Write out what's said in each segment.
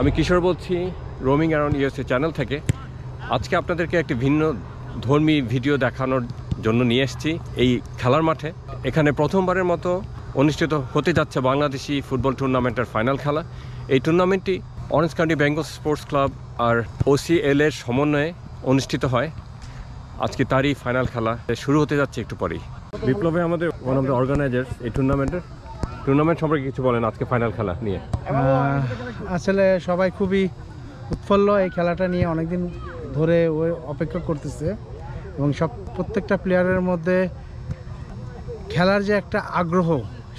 আমি কিশোর বলছি roaming around USA channel থেকে। আজকে আপনাদেরকে একটি ভিন্ন ধর্মী ভিডিও দেখানোর জন্য নিয়ে এসেছি এই খেলার মাঠে। এখানে প্রথমবারের মতো অনুষ্ঠিত হতে যাচ্ছে বাংলাদেশি ফুটবল টুর্নামেন্টের ফাইনাল খেলা। এই টুর্নামেন্টটি Orange County Bengals sports club আর OCL এর সমন্বয়ে অনুষ্ঠিত হয়। আজকে তারই ফাইনাল খেলা শুরু হতে যাচ্ছে একটু পরেই। বিপ্লবে আমাদের ওয়ান অফ দ্য অর্গানাইজার্স এই টুর্নামেন্ট সম্পর্কে কিছু বলেন আজকে ফাইনাল খেলা নিয়ে। আসলে সবাই খুবই উৎফুল্ল এই খেলাটা নিয়ে, অনেকদিন ধরে ওই অপেক্ষা করতেছে এবং প্রত্যেকটা প্লেয়ারের মধ্যে খেলার যে একটা আগ্রহ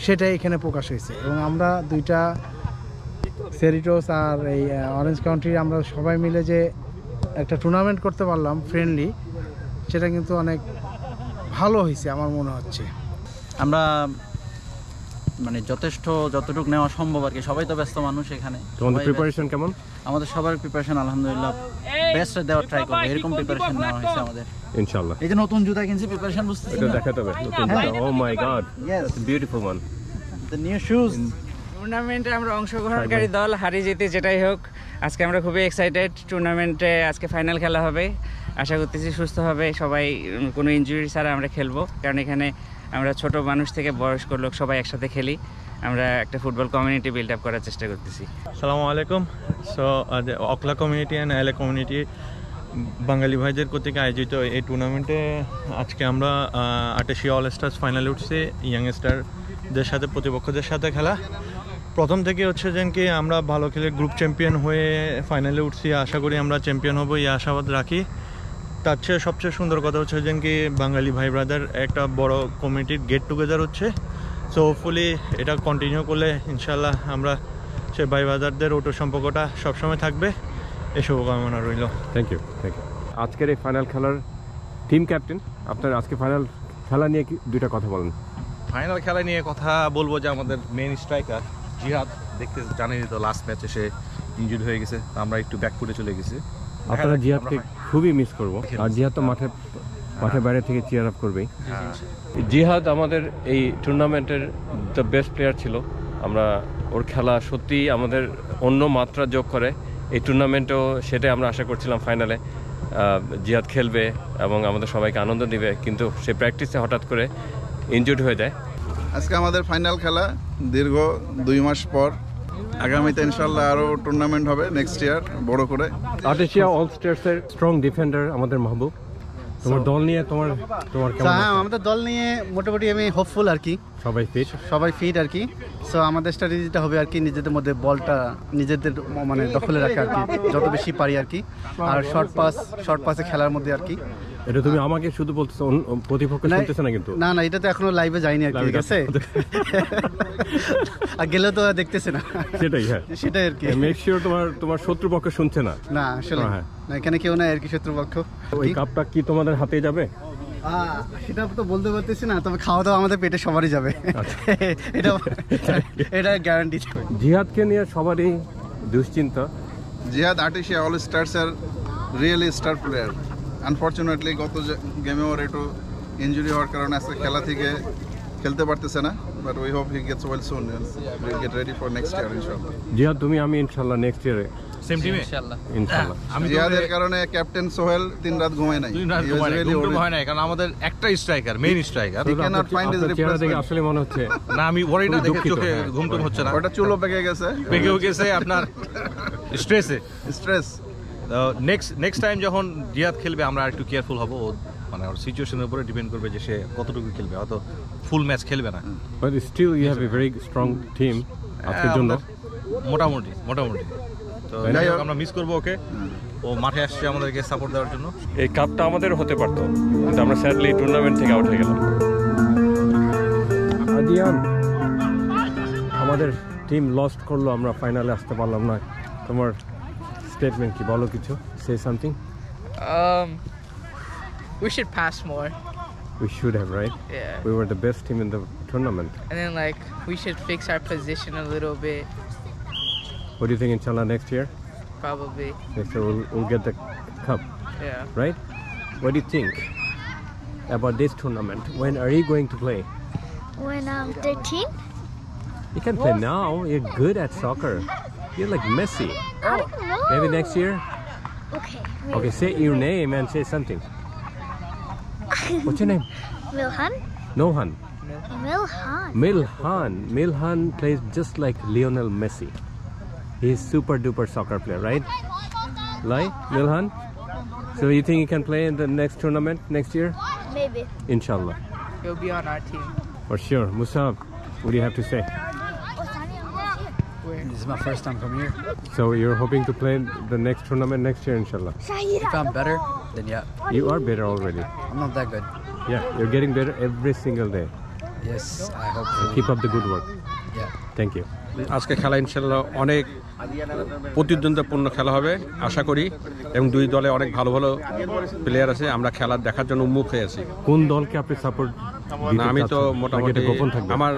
সেটাই এখানে প্রকাশ হয়েছে। এবং আমরা দুইটা সেরিটোস আর এই অরেঞ্জ কাউন্টির আমরা সবাই মিলে যে একটা টুর্নামেন্ট করতে পারলাম ফ্রেন্ডলি, সেটা কিন্তু অনেক ভালো হয়েছে আমার মনে হচ্ছে। আমরা মানে যতটুকু নেওয়া সম্ভব আর কি, সবাই তো ব্যস্ত মানুষ এখানে। তোমাদের প্রিপারেশন কেমন? আমাদের সবার প্রিপারেশন আলহামদুলিল্লাহ বেস্ট দেওয়ার ট্রাই করব, এরকম প্রিপারেশন নেওয়া হয়েছে আমাদের ইনশাআল্লাহ। এই যে নতুন জুতা কিনছি, প্রিপারেশন বুঝতেছি এটা দেখাতে হবে নতুন জুতা। Oh my god, that's a beautiful one, the new shoes. টুর্নামেন্টে আমরা অংশগ্রহণকারী দল, হারি জিতে যেটাই হোক, আজকে আমরা খুবই এক্সাইটেড। টুর্নামেন্টে আজকে ফাইনাল খেলা হবে, আশা করতেছি সুস্থ হবে সবাই, কোনো ইনজুরি ছাড়া আমরা খেলবো। কারণ এখানে আমরা ছোট মানুষ থেকে বয়স্ক লোক সবাই একসাথে খেলি, আমরা একটা ফুটবল কমিউনিটি বিল্ড আপ করার চেষ্টা করতেছি। আসসালামু আলাইকুম। সো অকলা কমিউনিটি অ্যান্ড এলএ কমিউনিটি বাঙালি ভাইদের কর্তৃক আয়োজিত এই টুর্নামেন্টে আজকে আমরা 88 অল স্টার্স ফাইনালে উঠছি। ইয়াংস্টারদের সাথে, প্রতিপক্ষদের সাথে খেলা। প্রথম থেকে হচ্ছে যে কি আমরা ভালো খেলে গ্রুপ চ্যাম্পিয়ন হয়ে ফাইনালে উঠছি, আশা করি আমরা চ্যাম্পিয়ন হবো, এই আশাবাদ রাখি। তার চেয়ে সবচেয়ে সুন্দর কথা হচ্ছে যে কি বাঙালি ভাই ব্রাদার একটা বড় কমিউনিটির গেট টুগেদার হচ্ছে। সো হোপফুলি এটা কন্টিনিউ করলে ইনশাল্লাহ আমরা সেই ভাই ব্রাদারদের ওটো সম্পর্কটা সবসময় থাকবে, এই শুভকামনা রইল। Thank you. আজকের এই ফাইনাল খেলার টিম ক্যাপ্টেন, আপনার আজকে ফাইনাল খেলা নিয়ে দুইটা কথা বলেন। ফাইনাল খেলা নিয়ে কথা বলবো যে আমাদের মেইন স্ট্রাইকার জিহাদ, দেখতে জানেনই তো লাস্ট ম্যাচে সে ইনজুরি হয়ে গেছে, আমরা একটু ব্যাকফুটে চলে গেছি। আপনারা জিহাদকে খুবই মিস করবো, আর জিহাদ তো মাঠের বাইরে থেকে চিয়ার আপ করবেই। জিহাদ আমাদের এই টুর্নামেন্টের দ্য বেস্ট প্লেয়ার ছিল। আমরা ওর খেলা সত্যিই আমাদের অন্য মাত্রা যোগ করে এই টুর্নামেন্টেও, সেটাই আমরা আশা করছিলাম ফাইনালে জিহাদ খেলবে এবং আমাদের সবাইকে আনন্দ দিবে, কিন্তু সে প্র্যাকটিসে হঠাৎ করে ইনজুর্ড হয়ে যায়। আজকে আমাদের ফাইনাল খেলা দীর্ঘ 2 মাস পর। আগামীতে ইনশাল্লাহ আরও টুর্নামেন্ট হবে নেক্সট ইয়ার বড় করে। আর্টেশিয়া অল স্টার্সের স্ট্রং ডিফেন্ডার আমাদের মাহবুব, তোমার দল নিয়ে তোমার কেমন? হ্যাঁ, আমাদের দল নিয়ে মোটামুটি আমি হোপফুল আর কি, সবাই ফিট আর কি। সো আমাদের স্ট্র্যাটেজিটা হবে আর কি নিজেদের মধ্যে বলটা নিজেদের মানে দখলে রাখা আর কি, যত বেশি পারি আর কি। আর শর্ট পাসে খেলার মধ্যে আর কি। এটা তুমি আমাকে শুধু বলতেছো, প্রতিপক্ষ শুনতেছে না কিন্তু? না, এটা তো এখনো লাইভে যায়নি আর কি, ঠিক আছে? আর গেলেও তো দেখতেছে না, সেটাই আর কি। মেক শিওর তোমার শত্রুপক্ষ শুনছে না। না আসলে না, এখানে কেউ নাই আর কি শত্রুপক্ষ। ওই কাপটা কি তোমাদের হাতে যাবে? সেটা তো বলতে পারতেছি না, তবে খাওয়া দাওয়া আমাদের পেটে সবারই যাবে, এটা গ্যারান্টি। জিহাদকে নিয়ে সবারই দুশ্চিন্তা। জিহাদ আর্টেশিয়া অল স্টার্সের রিয়েলি স্টার প্লেয়ার। আনফর্চুনেটলি গত গেমে ওর একটু ইনজুরি হওয়ার কারণে আজকে খেলা থেকে খেলতে পারতেছে না, but we hope he gets well soon and will get ready for next year ইনশাআল্লাহ। জিহাদ, তুমি আমি ইনশাআল্লাহ নেক্সট ইয়ারে সেম টিমে ইনশাআল্লাহ। জিহাদের কারণে ক্যাপ্টেন সোহেল 3 রাত ঘুমায় নাই, হয় না, কারণ আমাদের একটা স্ট্রাইকার, মেইন স্ট্রাইকার, হি ক্যানট ফাইন্ড হিজ রিপ্লেসমেন্ট। আসলে মনে হচ্ছে না, আমি ওরিটা দেখে চোখে ঘুমটুম হচ্ছে না, ওটা চুলও পেকে গেছে আপনার স্ট্রেস। নেক্সট টাইম যখন জিহাদ খেলবে আমরা একটু কেয়ারফুল হব, মানে ওর সিচুয়েশনের উপরে ডিপেন্ড করবে যে সে কতটুকু খেলবে, হয়তো ফুল ম্যাচ খেলবে না। But still you have a very strong team আজকের জন্য। মোটামুটি তো তাই না? যাই হোক আমরা মিস করবো ওকে, ও মাঠে আসছে আমাদেরকে সাপোর্ট দেওয়ার জন্য। এই কাপটা আমাদের হতে পারতো, কিন্তু আমরা স্যাডলি টুর্নামেন্ট থেকে আউট হয়ে গেলাম। আদিয়ান, আমাদের টিম লস্ট করলো, আমরা ফাইনালে আসতে পারলাম না। তোমার স্টেটমেন্ট কি, বলো কিছু, say something. We should pass more. We should have, right? Yeah. We were the best team in the tournament. And then like we should fix our position a little bit, What do you think, inshallah, next year? probably. Next year we'll get the cup, Yeah. right? What do you think about this tournament? When are you going to play? When I'm 13? You can play now. You're good at soccer. You're like Messi. I don't know. Maybe next year? Okay. Okay, say your name and say something. What's your name? Milhan? Nohan. Milhan. Milhan. Milhan plays just like Lionel Messi. He's super duper soccer player, right? Right, Milhan? So you think you can play in the next tournament next year? Maybe. Inshallah. He'll be on our team. For sure. Musab, what do you have to say? This is my first time coming here. So you're hoping to play the next tournament next year, inshallah? If I'm better, then yeah. You are better already. I'm not that good. Yeah, you're getting better every single day. Yes, I hope So so. keep up the good work. Yeah. Thank you. আজকে খেলা ইনশাল্লাহ অনেক প্রতিদ্বন্দ্বিতাপূর্ণ খেলা হবে আশা করি, এবং দুই দলে অনেক ভালো ভালো প্লেয়ার আছে। আমরা খেলা দেখার জন্য উন্মুখ হয়ে আছি। কোন দলকে আপনি সাপোর্ট না, আমি তো মোটামুটি গোপন থাকবে? আমার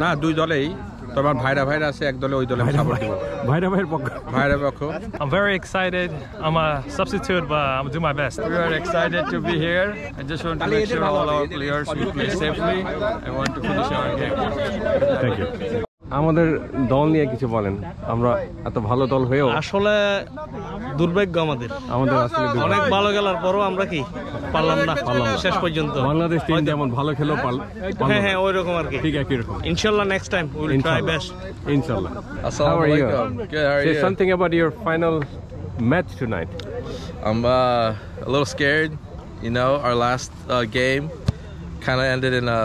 না, দুই দলেই, তো আমার ভাইরা আছে এক দলে, ওই দলে সাপোর্ট দিব। ভাইয়ের পক্ষ। ভাইরা পক্ষ। I'm very excited. I'm a substitute, but I'm gonna do my best. We are excited to be here. I just want to make sure all our players will play safely. I want to finish our game. Thank you. আমাদের দল নিয়ে কিছু বলেন। আমরা এত ভালো দল হয়েও আসলে দুর্ভাগ্য আমাদের আসলে অনেক ভালো খেলার পরও আমরা কি পারলাম না শেষ পর্যন্ত। বাংলাদেশ টিম যেমন ভালো খেলো, হ্যাঁ ওই রকম আর কি, ঠিক একই রকম। ইনশাআল্লাহ next time will try best. Inshallah. Assalamu How are you? alaikum. Good, how are Say you? something about your final match tonight. I'm a little scared. You know, our last game kind of ended in a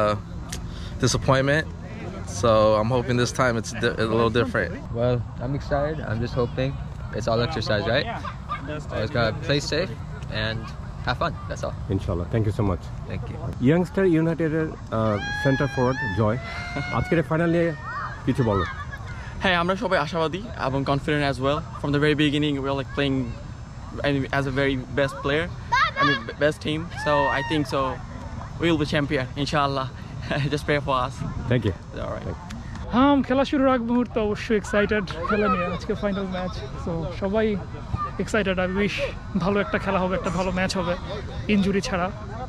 disappointment. So I'm hoping this time it's a little different. Well, I'm excited. I'm just hoping it's all exercise, right? Always gotta play safe and have fun. That's all. Inshallah. Thank you so much. Thank you. Youngster United center forward Joy. আজকের final নিয়ে কিছু বলো। হ্যাঁ, আমরা সবাই আশাবাদী এবং confident as well. From the very beginning, we were like playing as a very best player. I mean, best team. So I think so. We will be champion, inshallah. Just pray for us. Thank you. All right. খেলা শুরুর আগ মুহূর্তে অবশ্যই excited খেলা নিয়ে, আজকে final match. So সবাই excited. I wish ভালো একটা খেলা হবে, একটা ভালো ম্যাচ হবে ইনজুরি ছাড়া,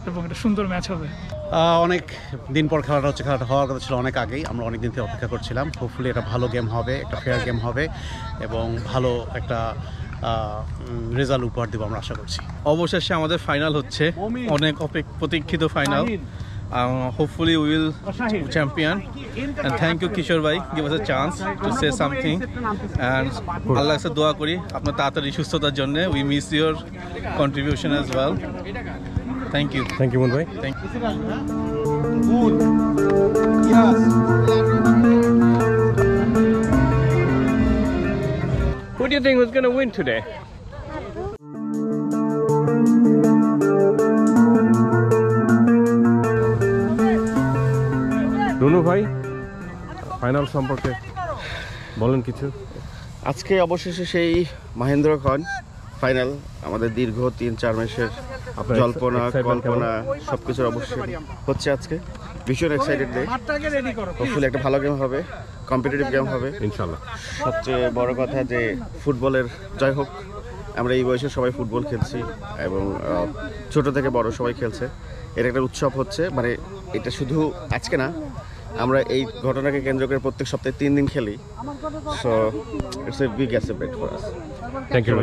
এবং একটা সুন্দর ম্যাচ হবে। অনেক দিন পর খেলাটা হচ্ছে, খেলাটা হওয়ার কথা ছিল অনেক আগেই, আমরা অনেক দিন থেকে অপেক্ষা করছিলাম। হোপফুলি একটা ভালো গেম হবে, একটা ফেয়ার গেম হবে এবং ভালো একটা রেজাল্ট উপহার দেবো আমরা আশা করছি। অবশেষে আমাদের ফাইনাল হচ্ছে, অনেক প্রতীক্ষিত final. Hopefully we will champion, and thank you Kishore bhai, give us a chance to say something, and Allah কাছে দোয়া করি আপনার তাড়াতাড়ি সুস্থতার জন্য। We miss your contribution as well. Thank you. Thank you, Moon bhai. Thank you. Who do you think was going to win today? Runu ভাই, final সম্পর্কে বলেন কিছু। আজকে অবশেষে সেই মহেন্দ্রক্ষণ ফাইনাল, আমাদের দীর্ঘ 3-4 মাসের জল্পনা কল্পনা সবকিছুর অবশ্যই হচ্ছে আজকে। ভীষণ এক্সাইটেড ডে। হোপফুলি একটা ভালো গেম হবে, কম্পিটিটিভ গেম হবে ইনশাআল্লাহ। সবচেয়ে বড় কথা যে ফুটবলের জয় হোক। আমরা এই বয়সে সবাই ফুটবল খেলছি এবং ছোট থেকে বড় সবাই খেলছে। এটা একটা উৎসব হচ্ছে, মানে এটা শুধু আজকে না, আমরা এই ঘটনাকে কেন্দ্র করে প্রত্যেক সপ্তাহে 3 দিন খেলি। So it's a big achievement for us. Thank you.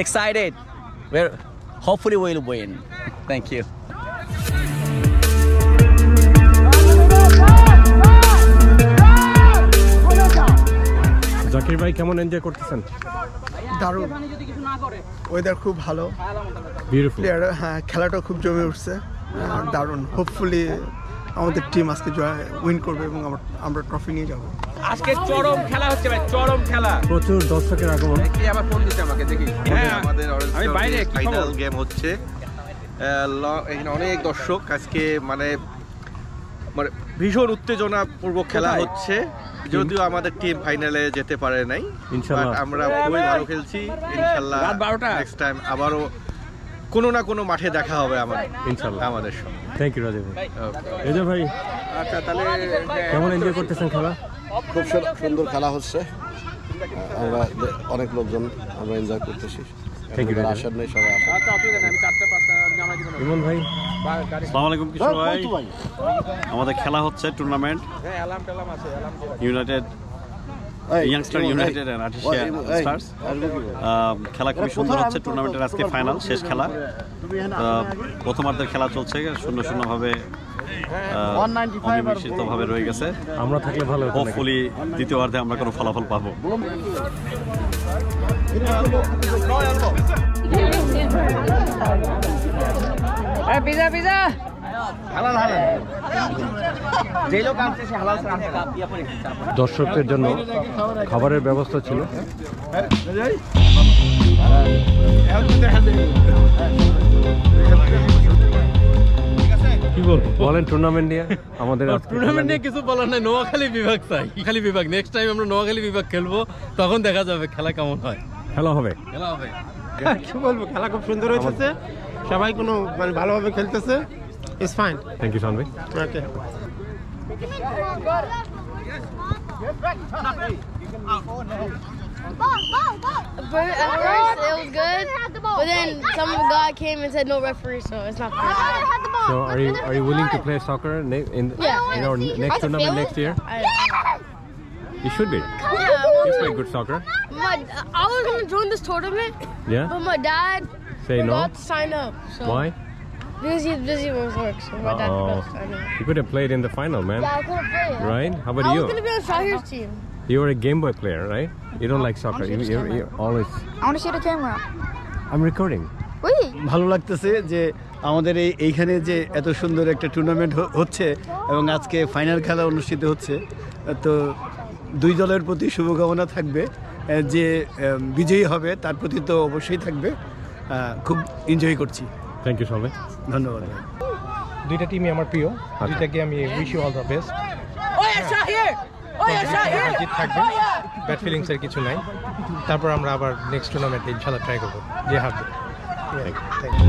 excited. Hopefully we'll win. Thank you. Zakir ভাই কেমন এনজয় করতেছেন? দারুণ, ওয়েদার খুব ভালো, প্লেয়ার, হ্যাঁ খেলাটাও খুব জমে উঠছে, দারুণ। হোপফুলি আমাদের টিম আজকে উইন করবে এবং আমরা ট্রফি নিয়ে যাব। আজকে চরম খেলা হচ্ছে ভাই, চরম খেলা, প্রচুর দর্শকের আগমন। কি আবার ফোন দিচ্ছে আমাকে দেখি। হ্যাঁ আমাদের আমি বাইরে ফাইনাল গেম হচ্ছে, এখানে অনেক দর্শক, আজকে মানে ভীষণ উত্তেজনাপূর্বক খেলা হচ্ছে, যদিও আমাদের টিম ফাইনালে যেতে পারে নাই, ইনশাআল্লাহ আমরা খুবই ভালো খেলছি। ইনশাআল্লাহ নেক্সট টাইম আবারও কোনো না কোনো মাঠে দেখা হবে আমাদের, ইনশাআল্লাহ আমাদের সঙ্গে। থ্যাংক ইউ রাজীব ভাই। এজয় ভাই, আচ্ছা তাহলে কেমন এনজয় করতেছেন খেলা? খুব সুন্দর খেলা হচ্ছে, আমরা অনেক লোকজন আমরা এনজয় করতেছি। Thank you. আসার নেই, সবাই আসেন। ইমন ভাই, আসসালামু আলাইকুম কিশোর ভাই। আমাদের খেলা হচ্ছে tournament United Youngster United and Artesia Stars. খেলা খুবই সুন্দর হচ্ছে, টুর্নামেন্টের আজকে ফাইনাল শেষ খেলা। প্রথমার্ধের খেলা চলছে, শূন্যভাবে অমীমাংসিতভাবে রয়ে গেছে। আমরা থাকলে ভালো হতো। হোপফুলি দ্বিতীয়ার্ধে আমরা কোনো ফলাফল পাবো। পিজা পিজা দর্শকদের জন্য খাবারের ব্যবস্থা ছিল। কি বলেন টুর্নামেন্ট নিয়ে? আমাদের টুর্নামেন্ট নিয়ে কিছু বলার নাই, নোয়াখালী বিভাগ চাই, খালি বিভাগ। নেক্সট টাইম আমরা নোয়াখালী বিভাগ খেলবো, তখন দেখা যাবে খেলা কেমন হয়। খেলা হবে, খেলা হবে। কি বলবো, খেলা খুব সুন্দর হয়েছে, সবাই কোনো মানে ভালোভাবে খেলতেছে। It's fine. থ্যাংক ইউ শান ভাই। ওকে। But at first it was good, but then some guy came and said no referee, so it's not fair. So are you willing to play soccer in our next tournament next year? You should be. Yeah, You play good soccer. I was gonna join this tournament. Yeah. But my dad Say no. forgot to sign up. So Why? Because he's busy with work, so my dad forgot to sign up. You could have played in the final, man. Yeah, I could have played. Right? How about I you? was gonna be on Shahir's team. You're a Game Boy player, right? You don't like soccer. You're always. I want to shoot a camera. I'm recording. Wait. ভালো লাগতেছে যে আমাদের এইখানে যে এত সুন্দর একটা tournament হচ্ছে এবং আজকে ফাইনাল খেলা অনুষ্ঠিত হচ্ছে, তো দুই দলের প্রতি শুভকামনা থাকবে। যে বিজয়ী হবে তার প্রতি তো অবশ্যই থাকবে। খুব এনজয় করছি। থ্যাংক ইউ সবাই, ধন্যবাদ। দুইটা টিমই আমার প্রিয়, দুইটাকে আমি wish you all the best. জিত থাকবে, ব্যাড ফিলিংস এর কিছু নাই। তারপর আমরা আবার নেক্সট টুর্নামেন্টে ইনশাআল্লাহ ট্রাই করবো, যে হারবে। Thank you.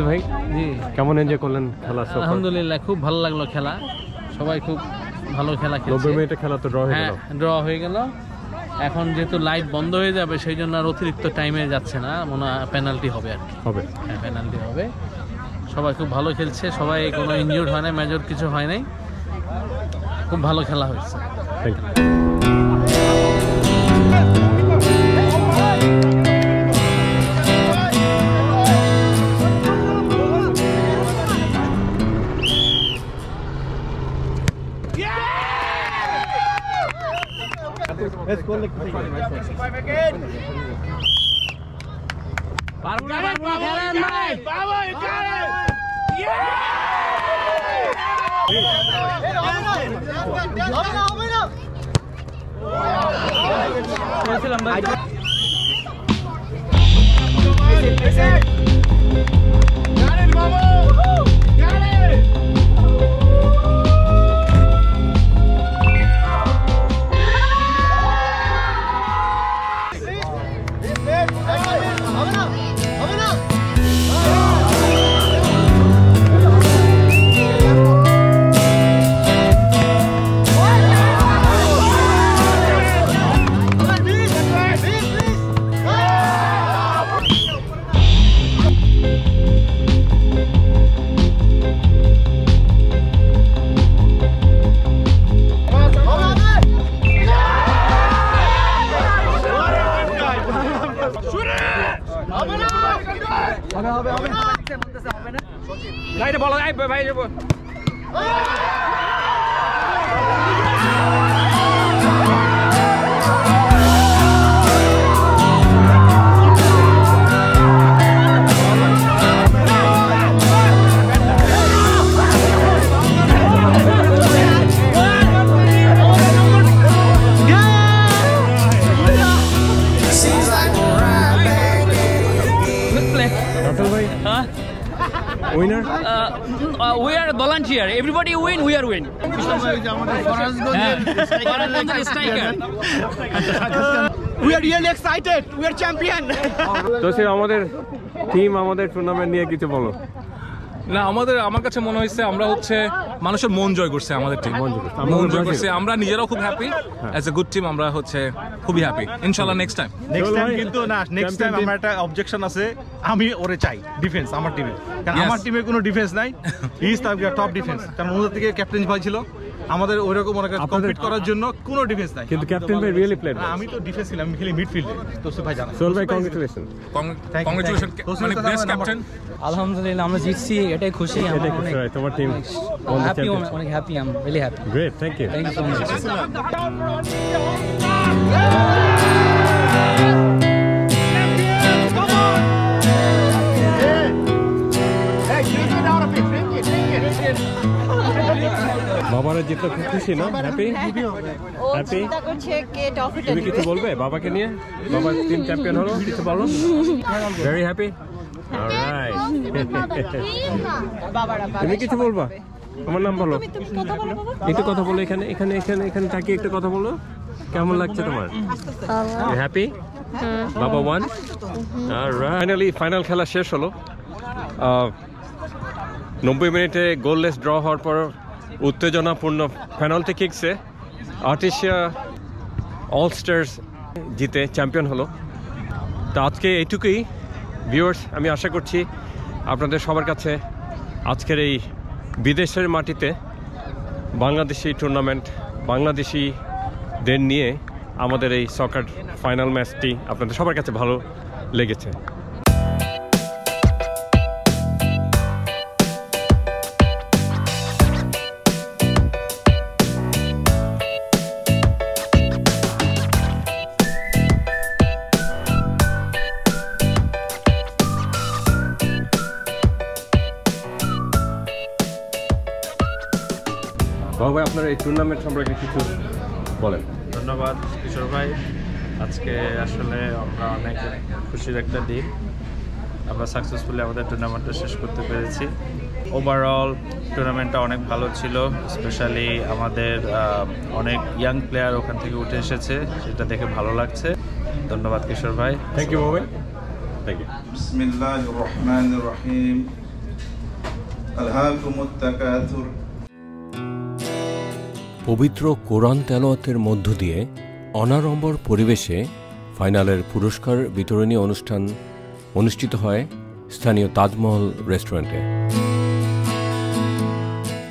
ভাই জি, কেমন এনজয় করলেন খেলা? আলহামদুলিল্লাহ, খুব ভালো লাগলো খেলা, সবাই খুব ভালো খেলা খেলছে। 90 মিনিটে খেলা তো ড্র হয়ে গেল। ড্র হয়ে গেল। এখন যেহেতু লাইট বন্ধ হয়ে যাবে, সেই জন্য আর অতিরিক্ত টাইমে যাচ্ছে না, মনে হয় পেনাল্টি হবে আর কি। হবে, হ্যাঁ পেনাল্টি হবে। সবাই খুব ভালো খেলছে, সবাই কোনো ইনজুর্ড হয় নাই, মেজর কিছু হয় নাই, খুব ভালো খেলা হয়েছে। Thank you. Let's go like this. Winner? We are volunteer. Everybody win, we are win. We are really excited. We are champion. তো সে আমাদের টিম আমাদের টুর্নামেন্ট নিয়ে কিছু বলো। না আমার কাছে মনে হয়েছে আমরা হচ্ছে মানুষের মন জয় করছে আমাদের টিম মন জয় করছে আমরা নিজেরাও খুব happy as a good team আমরা হচ্ছে খুবই হ্যাপি ইনশাআল্লাহ নেক্সট টাইম কিন্তু না নেক্সট টাইম আমার একটা অবজেকশন আছে আমি ওরে চাই ডিফেন্স আমার টিমে কারণ আমার টিমে কোনো ডিফেন্স নাই he is the top defence কারণ ওদের থেকে ক্যাপ্টেন ভাই ছিল আমাদের ওইরকম অনেক কমপ্লিট করার জন্য কোনো ডিফেন্স নাই কিন্তু ক্যাপ্টেন ভাই রিয়েলি প্লেড আমি তো ডিফেন্স ছিলাম আমি খেলি মিডফিল্ডে তো ভাই জানা সোল ভাই কংগ্রাচুলেশন মানে বেস্ট ক্যাপ্টেন আলহামদুলিল্লাহ আমরা জিতছি এটাই খুশি এটাই খুশি ভাই তোমার টিম হ্যাপি অনেক happy I am really happy great thank you so বাবারা জিতলে খুব খুশি না হ্যাপি হ্যাপি তুমি কিছু বলবে বাবাকে নিয়ে বাবা টিম চ্যাম্পিয়ন হলো কিছু বলো ভেরি হ্যাপি অলরাইট তুমি কিছু বলবা তোমার নাম বলো একটু কথা বলো এখানে এখানে এখানে এখানে তাকিয়ে একটু কথা বলো কেমন লাগছে তোমার হ্যাপি বাবা ওয়ান ফাইনালি ফাইনাল খেলা শেষ হলো 90 মিনিটে গোললেস ড্র হওয়ার পর উত্তেজনাপূর্ণ পেনাল্টি কিকসে আর্টিসিয়া অল স্টার্স জিতে চ্যাম্পিয়ন হলো। তো আজকে এইটুকুই ভিউয়ার্স, আমি আশা করছি আপনাদের সবার কাছে আজকের এই বিদেশের মাটিতে বাংলাদেশি টুর্নামেন্ট বাংলাদেশিদের নিয়ে আমাদের এই সকার ফাইনাল ম্যাচটি আপনাদের সবার কাছে ভালো লেগেছে। বাবু ভাই, আপনার এই টুর্নামেন্ট সম্পর্কে কিছু বলেন। ধন্যবাদ কিশোর ভাই। আজকে আসলে আমরা অনেক খুশির একটা দিন, আমরা সাকসেসফুলি আমাদের টুর্নামেন্টটা শেষ করতে পেরেছি। ওভারঅল টুর্নামেন্টটা অনেক ভালো ছিল, স্পেশালি আমাদের অনেক ইয়াং প্লেয়ার ওখান থেকে উঠে এসেছে, সেটা দেখে ভালো লাগছে। ধন্যবাদ কিশোর ভাই। থ্যাংক ইউ বাবু ভাই। Thank you. বিসমিল্লাহির রহমানির রহিম। আলহাকুমুত তাকাসুর। পবিত্র কোরআন তেলাওয়াতের মধ্য দিয়ে অনাড়ম্বর পরিবেশে ফাইনালের পুরস্কার বিতরণী অনুষ্ঠান অনুষ্ঠিত হয় স্থানীয় তাজমহল রেস্টুরেন্টে।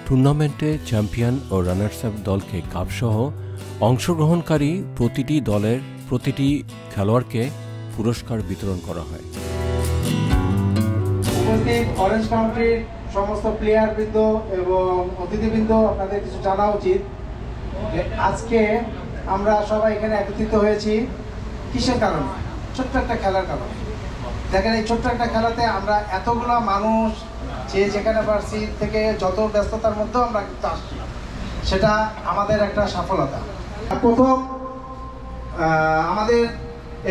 টুর্নামেন্টে চ্যাম্পিয়ন ও রানার্স আপ দলকে কাপসহ অংশগ্রহণকারী প্রতিটি দলের প্রতিটি খেলোয়াড়কে পুরস্কার বিতরণ করা হয়। উপস্থিত অরেঞ্জ কাউন্টির সমস্ত প্লেয়ারবৃন্দ এবং অতিথিবৃন্দ, আপনাদের কিছু জানা উচিত যে আজকে আমরা সবাই এখানে একত্রিত হয়েছি কিসের কারণে? ছোট্ট একটা খেলার কারণে। দেখেন, এই ছোট্ট একটা খেলাতে আমরা এতগুলো মানুষ যে যেখানে পারছি থেকে যত ব্যস্ততার মধ্যেও আমরা কিন্তু আসছি, সেটা আমাদের একটা সফলতা। প্রথম আমাদের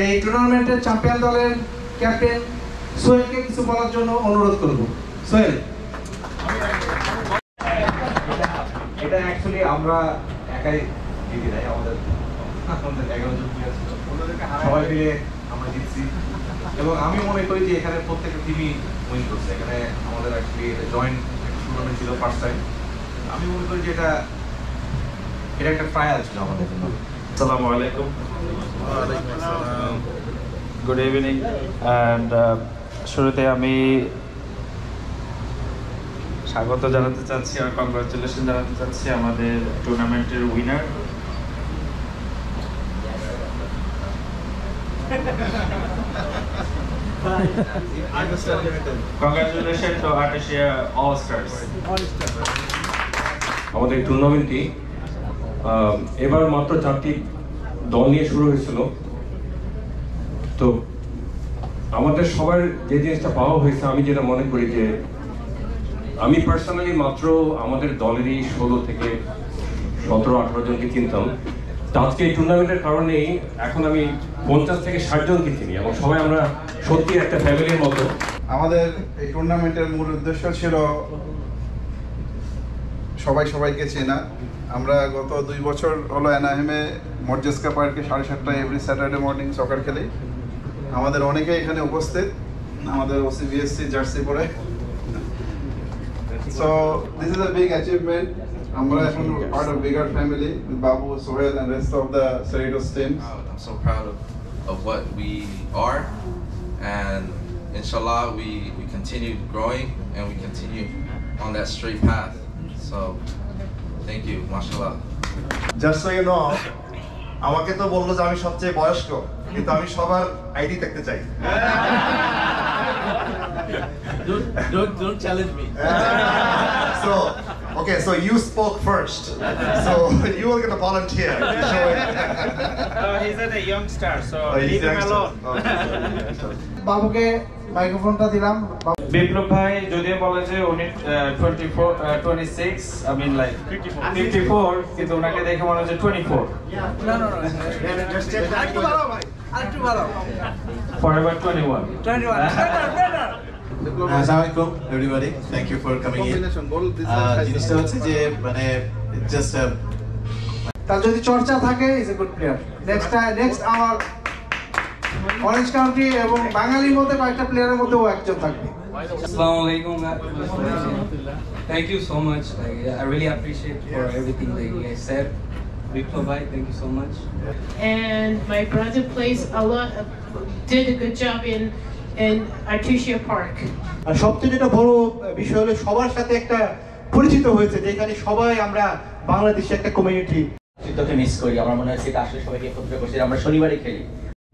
এই টুর্নামেন্টের চ্যাম্পিয়ন দলের ক্যাপ্টেন সোহেলকে কিছু বলার জন্য অনুরোধ করব। সোহেল। এটা অ্যাকচুয়ালি আমরা একাই জিতি নাই, আমাদের 11 জন প্লেয়ার ছিল, সবাই মিলে আমরা জিতছি। এবং আমি মনে করি যে এখানে প্রত্যেকটা টিমই উইন করছে। এখানে আমাদের অ্যাকচুয়ালি জয়েন্ট টুর্নামেন্ট ছিল ফার্স্ট টাইম। আমি মনে করি যে এটা একটা ট্রায়াল ছিল আমাদের জন্য। আসসালামু আলাইকুম। Good evening. অ্যান্ড শুরুতে আমি স্বাগত জানাতে চাচ্ছি আর কংগ্রাচুলেশন জানাতে চাচ্ছি আমাদের টুর্নামেন্টের winner Congratulations to Artesia All Stars. আমাদের এই টুর্নামেন্টটি এবার মাত্র 4টি দল নিয়ে শুরু হয়েছিল। তো আমাদের সবার যে জিনিসটা পাওয়া হয়েছে, আমি যেটা মনে করি যে আমি পার্সোনালি মাত্র আমাদের দলেরই 16 থেকে 17-18 জনকে চিনতাম। তো আজকে এই টুর্নামেন্টের কারণেই এখন আমি 50 থেকে 60 জনকে চিনি এবং সবাই আমরা সত্যি একটা ফ্যামিলির মতো। আমাদের এই টুর্নামেন্টের মূল উদ্দেশ্য ছিল সবাইকে চেনা। আমরা গত 2 বছর হলো এনাহেমে মর্জেস্কা পার্কে 7:30টায় এভরি স্যাটারডে মর্নিং সকার খেলি। আমাদের অনেকে এখানে উপস্থিত, আমাদের ওসিবিএসসি জার্সি পরে। So this is a big achievement. আমরা এখন part of bigger family with Babu, Sohail and rest of the Cerritos team. I'm so proud of what we are, and inshallah we continue growing and we continue on that straight path. So thank you, mashallah. Just so you know, আমাকে তো বললো যে আমি সবচেয়ে বয়স্ক, কিন্তু আমি সবার আইডি দেখতে চাই। Don't challenge me. So, okay, so you spoke first. So you will get a volunteer to show it. He's a young star, so leave him alone. বাবুকে মাইক্রোফোনটা দিলাম। বিপ্লব ভাই যদিও বলে যে উনি 26 I mean like 54, কিন্তু ওনাকে দেখে মনে হচ্ছে 24. Forever 21. Assalamualaikum everybody. Thank you for coming in. জিনিসটা হচ্ছে যে মানে just তার যদি চর্চা থাকে is a good player. Next আমার অরেঞ্জ কাউন্টি এবং বাঙালির মধ্যে কয়েকটা প্লেয়ারের মধ্যে ও একজন থাকবে। Assalamu alaikum. Thank you so much. I really appreciate for everything that you guys said. Biplab bhai, thank you so much. And my brother plays did a good job in Artesia Park. আর সবচেয়ে যেটা বড় বিষয় হলো সবার সাথে একটা পরিচিত হয়েছে, যেখানে সবাই আমরা বাংলাদেশে একটা কমিউনিটি। তোকে মিস করি, আমার মনে হয় সেটা আসলে সবাইকে একত্র করছে। আমরা শনিবারে খেলি,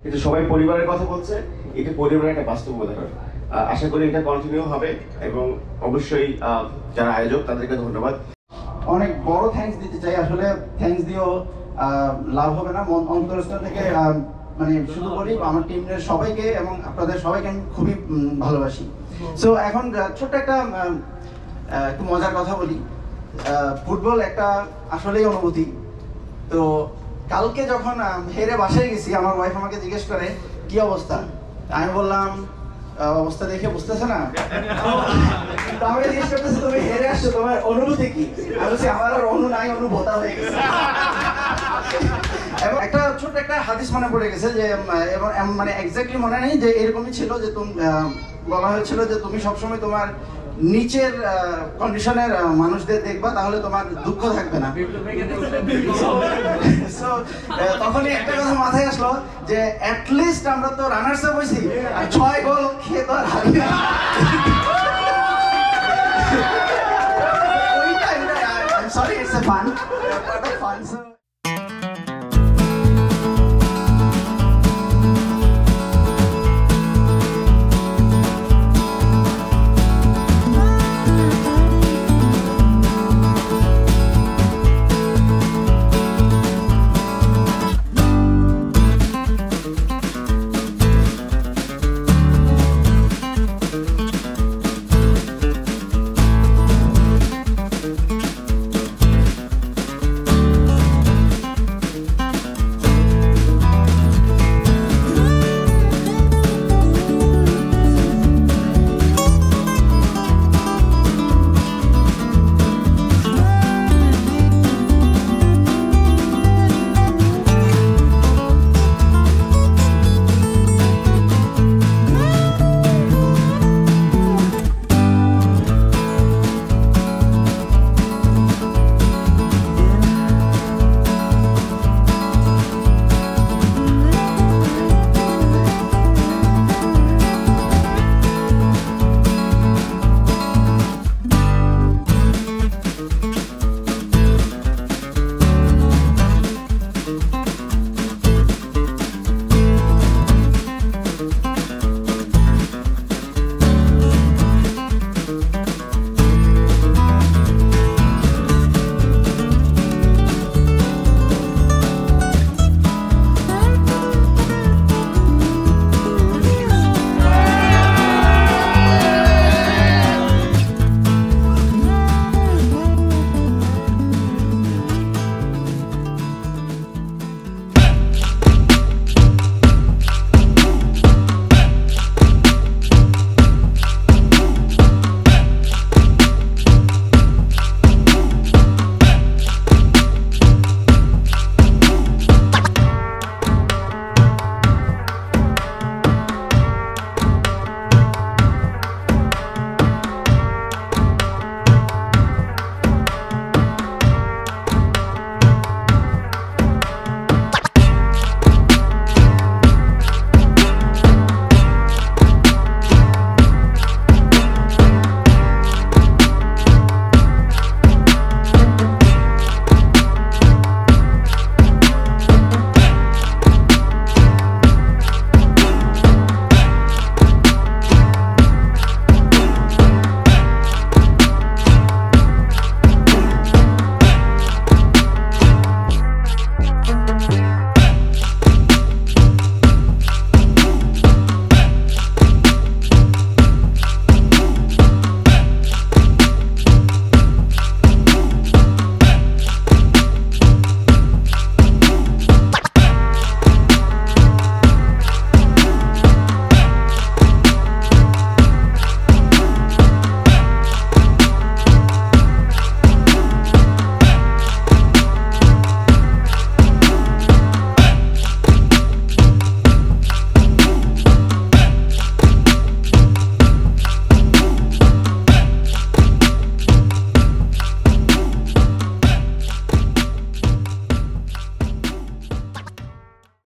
কিন্তু সবাই পরিবারের কথা বলছে, এটা পরিবারের একটা বাস্তবতা। আশা করি এটা কন্টিনিউ হবে এবং অবশ্যই যারা আয়োজক তাদেরকে ধন্যবাদ। অনেক বড় থ্যাঙ্কস দিতে চাই। আসলে থ্যাঙ্কস দিয়েও লাভ হবে না, অন্তরস্থল থেকে মানে শুধু বলি আমার টিমের সবাইকে এবং আপনাদের সবাইকে আমি খুবই ভালোবাসি। সো এখন ছোট্ট একটা একটু মজার কথা বলি। ফুটবল একটা আসলেই অনুভূতি। তো কালকে যখন হেরে বাসায় গেছি, আমার ওয়াইফ আমাকে জিজ্ঞেস করে কি অবস্থা। আমি বললাম অবস্থা দেখে বুঝতেছে না। আমাকে জিজ্ঞেস করতেছে তুমি হেরে আসছো, তোমার অনুভূতি কি? আমি বলছি আমার আর অনু নাই, অনুভূতা হয়ে গেছে। এবং একটা ছোট্ট একটা হাদিস মনে পড়ে গেছে যে, এবং মানে এক্স্যাক্টলি মনে নেই যে এরকমই ছিল যে বলা হয়েছিল যে তুমি সবসময় তোমার নিচের কন্ডিশনের মানুষদের দেখবা, তাহলে তোমার দুঃখ থাকবে না। তখনই একটা কথা মাথায় আসলো যে অ্যাটলিস্ট আমরা তো রানার্স আপ হইছি, আর 6 গোল খেয়ে তো আর হারি না।